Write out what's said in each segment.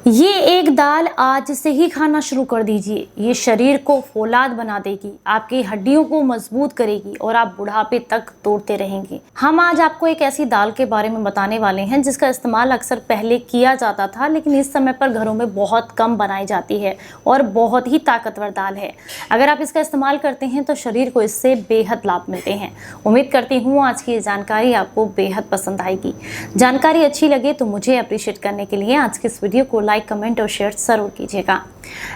ये एक दाल आज से ही खाना शुरू कर दीजिए। ये शरीर को फौलाद बना देगी, आपकी हड्डियों को मजबूत करेगी और आप बुढ़ापे तक तोड़ते रहेंगे। हम आज आपको एक ऐसी दाल के बारे में बताने वाले हैं जिसका इस्तेमाल अक्सर पहले किया जाता था, लेकिन इस समय पर घरों में बहुत कम बनाई जाती है और बहुत ही ताकतवर दाल है। अगर आप इसका इस्तेमाल करते हैं तो शरीर को इससे बेहद लाभ मिलते हैं। उम्मीद करती हूँ आज की ये जानकारी आपको बेहद पसंद आएगी। जानकारी अच्छी लगे तो मुझे अप्रिशिएट करने के लिए आज के इस वीडियो को लाइक, कमेंट और शेयर जरूर कीजिएगा।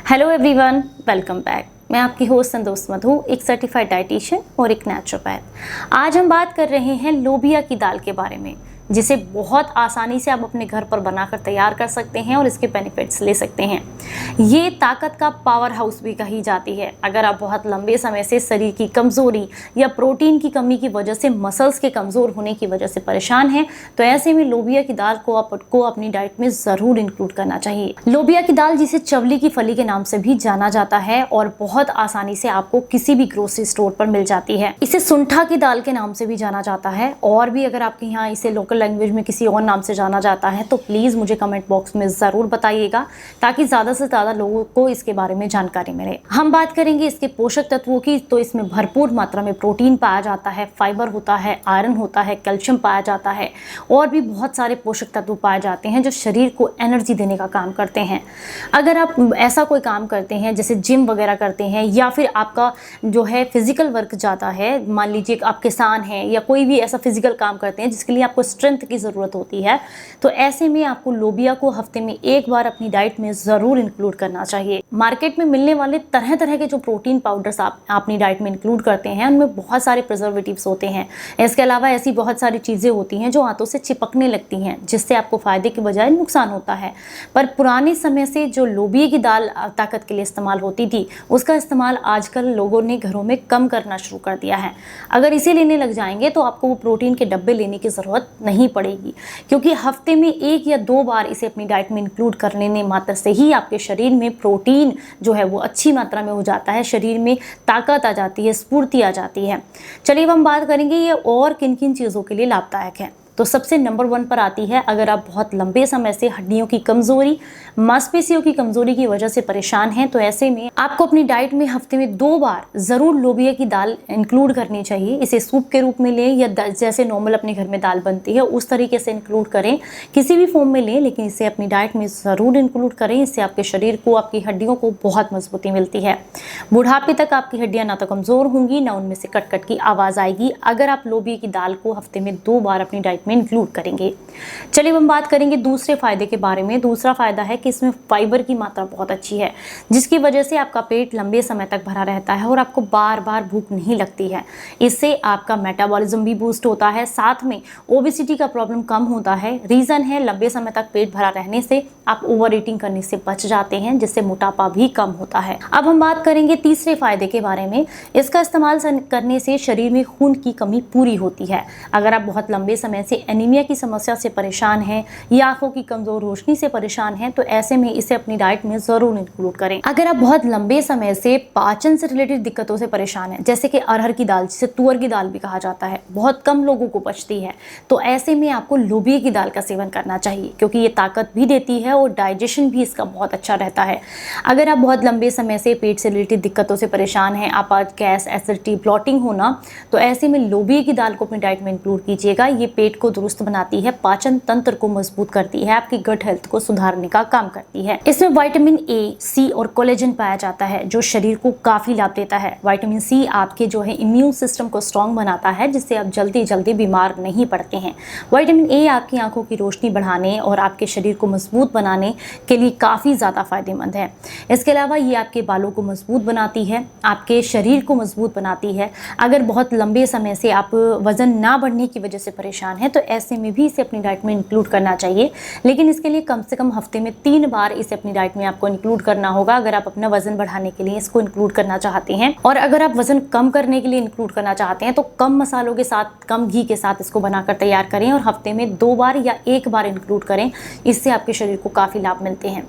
Hello everyone, welcome back. मैं आपकी होस्ट एंड दोस्त मधु, एक सर्टिफाइड डाइटिशियन और एक नेचुरोपैथ। आज हम बात कर रहे हैं लोबिया की दाल के बारे में, जिसे बहुत आसानी से आप अपने घर पर बनाकर तैयार कर सकते हैं और इसके बेनिफिट्स ले सकते हैं। ये ताकत का पावर हाउस भी कही जाती है। अगर आप बहुत लंबे समय से शरीर की कमज़ोरी या प्रोटीन की कमी की वजह से मसल्स के कमज़ोर होने की वजह से परेशान हैं, तो ऐसे में लोबिया की दाल को आपको अपनी डाइट में ज़रूर इंक्लूड करना चाहिए। लोबिया की दाल, जिसे चवली की फली के नाम से भी जाना जाता है, और बहुत आसानी से आपको किसी भी ग्रोसरी स्टोर पर मिल जाती है। इसे सुंठा की दाल के नाम से भी जाना जाता है, और भी अगर आपके यहाँ इसे लोकल लैंग्वेज में किसी और नाम से जाना जाता है तो प्लीज़ मुझे कमेंट बॉक्स में ज़रूर बताइएगा, ताकि ज़्यादा से ज़्यादा लोगों को इसके बारे में जानकारी मिले। हम बात करेंगे इसके पोषक तत्वों की, तो इसमें भरपूर मात्रा में प्रोटीन पाया जाता है, फाइबर होता है, आयरन होता है, कैल्शियम पाया जाता है, और भी बहुत सारे पोषक तत्व पाए जाते हैं जो शरीर को एनर्जी देने का काम करते हैं। अगर आप ऐसा कोई काम करते हैं जैसे जिम वगैरह करते हैं, या फिर आपका जो है फिजिकल वर्क ज़्यादा है, मान लीजिए आप किसान हैं या कोई भी ऐसा फिजिकल काम करते हैं जिसके लिए आपको स्ट्रेंथ की ज़रूरत होती है, तो ऐसे में आपको लोबिया को हफ्ते में एक बार अपनी डाइट में ज़रूर इंक्लूड करना चाहिए। मार्केट में मिलने वाले तरह तरह के जो प्रोटीन पाउडर्स आप अपनी डाइट में इंक्लूड करते हैं, उनमें बहुत सारे प्रिजर्वेटिव्स होते हैं। इसके अलावा ऐसी बहुत सारी चीज़ें होती हैं जो हाथों से चिपकने लगती हैं, जिससे आपको फ़ायदे के बजाय नुकसान होता है। पर पुराने समय से जो लोबिया की दाल ताकत के लिए इस्तेमाल होती थी, उसका इस्तेमाल आजकल लोगों ने घरों में कम करना शुरू कर दिया है। अगर इसे लेने लग जाएंगे तो आपको वो प्रोटीन के डब्बे लेने की ज़रूरत नहीं पड़ेगी, क्योंकि हफ्ते में 1 या 2 बार इसे अपनी डाइट में इंक्लूड कर लेने मात्र से ही आपके शरीर में प्रोटीन जो है वो अच्छी मात्रा में हो जाता है, शरीर में ताकत आ जाती है, स्फूर्ति आ जाती है। चलिए अब हम बात करेंगे ये और किन किन चीज़ों के लिए लाभदायक है। तो सबसे नंबर 1 पर आती है, अगर आप बहुत लंबे समय से हड्डियों की कमज़ोरी, मांसपेशियों की कमज़ोरी की वजह से परेशान हैं, तो ऐसे में आपको अपनी डाइट में हफ्ते में 2 बार ज़रूर लोबिया की दाल इंक्लूड करनी चाहिए। इसे सूप के रूप में लें या जैसे नॉर्मल अपने घर में दाल बनती है उस तरीके से इंक्लूड करें, किसी भी फॉर्म में लें, लेकिन इसे अपनी डाइट में ज़रूर इंक्लूड करें। इससे आपके शरीर को, आपकी हड्डियों को बहुत मजबूती मिलती है। बुढ़ापे तक आपकी हड्डियाँ ना तो कमज़ोर होंगी, ना उनमें से कट कट की आवाज़ आएगी, अगर आप लोबिया की दाल को हफ्ते में 2 बार अपनी डाइट में इंक्लूड करेंगे। चलिए हम बात करेंगे दूसरे फायदे के बारे में। दूसरा फायदा है कि इसमें फाइबर की मात्रा बहुत अच्छी है, जिसकी वजह से आपका पेट लंबे समय तक भरा रहता है और आपको बार बार भूख नहीं लगती है। इससे आपका मेटाबॉलिज्म भी बूस्ट होता है, साथ में ओबेसिटी का प्रॉब्लम कम होता है। रीज़न है, लंबे समय तक पेट भरा रहने से आप ओवर ईटिंग करने से बच जाते हैं, जिससे मोटापा भी कम होता है। अब हम बात करेंगे तीसरे फायदे के बारे में। इसका इस्तेमाल करने से शरीर में खून की कमी पूरी होती है। अगर आप बहुत लंबे समय से एनीमिया की समस्या से परेशान हैं या आंखों की कमजोर रोशनी से परेशान हैं, तो ऐसे में इसे अपनी डाइट में जरूर इंक्लूड करें। अगर आप बहुत लंबे समय से पाचन से रिलेटेड दिक्कतों से परेशान हैं, जैसे कि अरहर की दाल, जिसे तुअर की दाल भी कहा जाता है, बहुत कम लोगों को पचती है, तो ऐसे में आपको लोबिया की दाल का सेवन करना चाहिए, क्योंकि ये ताकत भी देती है और डाइजेशन भी इसका बहुत अच्छा रहता है। अगर आप बहुत लंबे समय से पेट से रिलेटेड दिक्कतों से परेशान हैं, आप आज गैस, एसिडिटी, ब्लॉटिंग होना, तो ऐसे में लोबिया की दाल को अपनी डाइट में इंक्लूड कीजिएगा। ये पेट को दुरुस्त बनाती है, पाचन तंत्र को मजबूत करती है, आपकी गट हेल्थ को सुधारने का काम करती है। इसमें विटामिन ए, सी और कोलेजन पाया जाता है, जो शरीर को काफी लाभ देता है। विटामिन सी आपके जो है इम्यून सिस्टम को स्ट्रांग बनाता है, जिससे आप जल्दी जल्दी बीमार नहीं पड़ते हैं। विटामिन ए आपकी आंखों की रोशनी बढ़ाने और आपके शरीर को मजबूत बनाने के लिए काफी ज्यादा फायदेमंद है। इसके अलावा ये आपके बालों को मजबूत बनाती है, आपके शरीर को मजबूत बनाती है। अगर बहुत लंबे समय से आप वजन ना बढ़ने की वजह से परेशान हैं, तो ऐसे में भी इसे अपनी डाइट में इंक्लूड करना चाहिए, लेकिन इसके लिए कम से कम हफ्ते में 3 बार इसे अपनी डाइट में आपको इंक्लूड करना होगा, अगर आप अपना वजन बढ़ाने के लिए इसको इंक्लूड करना चाहते हैं। और अगर आप वजन कम करने के लिए इंक्लूड करना चाहते हैं, तो कम मसालों के साथ, कम घी के साथ इसको बनाकर तैयार करें और हफ्ते में 2 बार या 1 बार इंक्लूड करें। इससे आपके शरीर को काफ़ी लाभ मिलते हैं।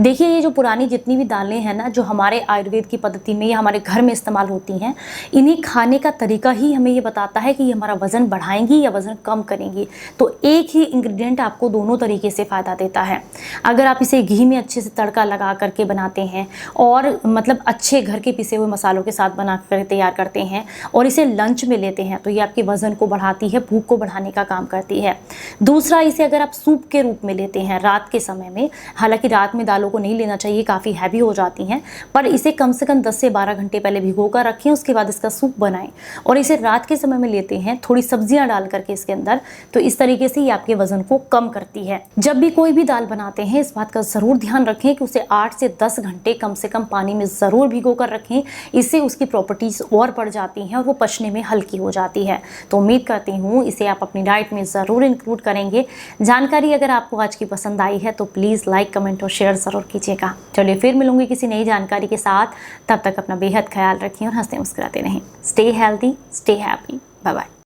देखिए ये जो पुरानी जितनी भी दालें हैं ना, जो हमारे आयुर्वेद की पद्धति में या हमारे घर में इस्तेमाल होती हैं, इन्हें खाने का तरीका ही हमें ये बताता है कि ये हमारा वज़न बढ़ाएंगी या वज़न कम करेंगी। तो एक ही इंग्रेडिएंट आपको दोनों तरीके से फ़ायदा देता है। अगर आप इसे घी में अच्छे से तड़का लगा करके बनाते हैं और मतलब अच्छे घर के पिसे हुए मसालों के साथ बना कर तैयार करते हैं और इसे लंच में लेते हैं, तो ये आपके वज़न को बढ़ाती है, भूख को बढ़ाने का काम करती है। दूसरा, इसे अगर आप सूप के रूप में लेते हैं रात के समय में, हालांकि रात में दालों को नहीं लेना चाहिए, काफ़ी हैवी हो जाती हैं, पर इसे कम से कम 10 से 12 घंटे पहले भिगो कर रखें, उसके बाद इसका सूप बनाएं और इसे रात के समय में लेते हैं थोड़ी सब्जियां डाल करके इसके अंदर, तो इस तरीके से ये आपके वजन को कम करती है। जब भी कोई भी दाल बनाते हैं इस बात का ज़रूर ध्यान रखें कि उसे 8 से 10 घंटे कम से कम पानी में ज़रूर भिगो कर रखें, इससे उसकी प्रॉपर्टीज़ और बढ़ जाती हैं और वो पचने में हल्की हो जाती है। तो उम्मीद करती हूँ इसे आप अपनी डाइट में ज़रूर इंक्लूड करेंगे। जानकारी अगर आपको आज की पसंद आई है तो प्लीज़ लाइक, कमेंट और शेयर ज़रूर कीजिएगा। चलिए फिर मिलूंगी किसी नई जानकारी के साथ, तब तक अपना बेहद ख्याल रखें और हंसते मुस्कुराते रहें। Stay healthy, stay happy, bye bye.